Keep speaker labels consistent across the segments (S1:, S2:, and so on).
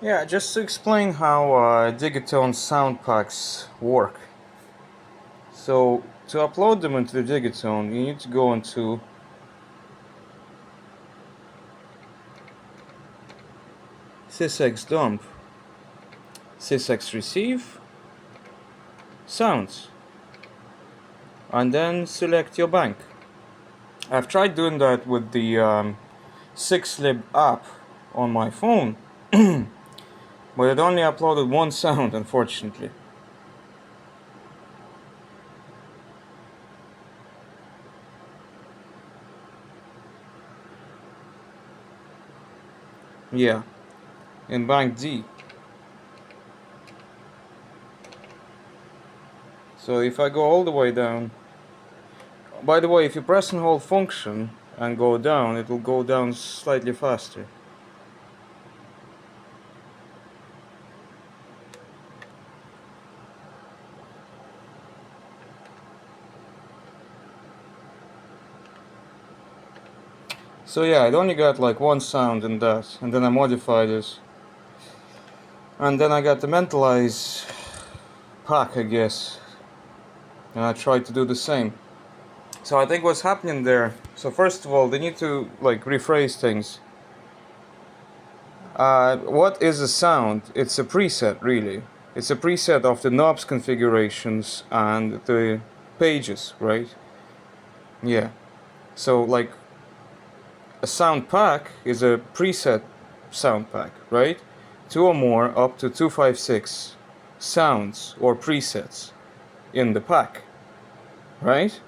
S1: Yeah, just to explain how Digitone sound packs work. So, to upload them into the Digitone, you need to go into sysx dump, sysx receive, sounds, and then select your bank. I've tried doing that with the 6lib app on my phone, but it only uploaded one sound, unfortunately. Yeah, in bank D. So if I go all the way down, by the way, if you press and hold function and go down, it will go down slightly faster. So yeah, it only got like one sound in that, and then I modified it. And then I got the mentalize pack, I guess, and I tried to do the same. So I think what's happening there, so first of all, they need to like rephrase things. What is a sound? It's a preset, really. It's a preset of the knobs configurations and the pages, right? Yeah. So like a sound pack is a preset sound pack, right? Two or more up to 256 sounds or presets in the pack, right?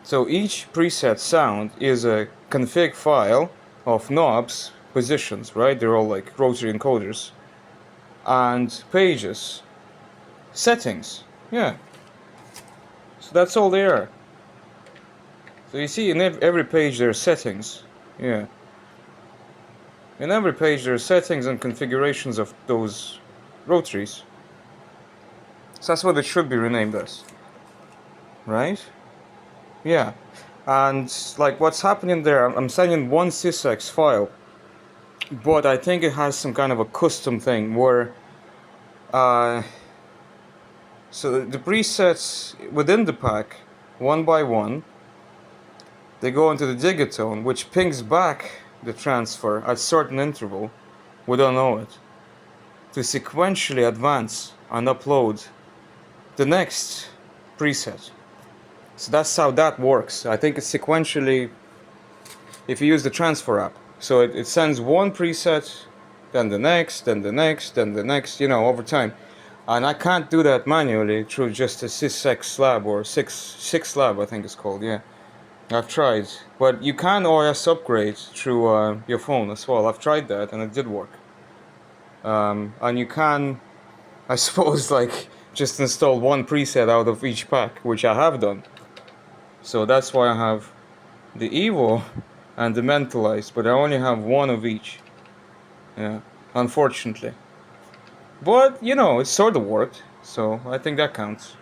S1: So each preset sound is a config file of knobs, positions, right? They're all like rotary encoders, and pages, settings, yeah. So that's all they are. So you see in every page there are settings, yeah. In every page there are settings and configurations of those rotaries. So that's what it should be renamed as, right? Yeah. And like what's happening there, I'm sending one sysx file, but I think it has some kind of a custom thing where so the presets within the pack, one by one, they go into the Digitone, which pings back the transfer at certain interval, we don't know it, to sequentially advance and upload the next preset. So that's how that works. I think it's sequentially if you use the transfer app. So it sends one preset, then the next, then the next, then the next, over time. And I can't do that manually through just a sysx lab or 6 lab, I think it's called, yeah. I've tried. But you can OS upgrade through your phone as well. I've tried that and it did work. And you can, I suppose, like just install one preset out of each pack, which I have done. So that's why I have the Evo and the Mentalized, but I only have one of each. Yeah, unfortunately. But, it sort of worked, so I think that counts.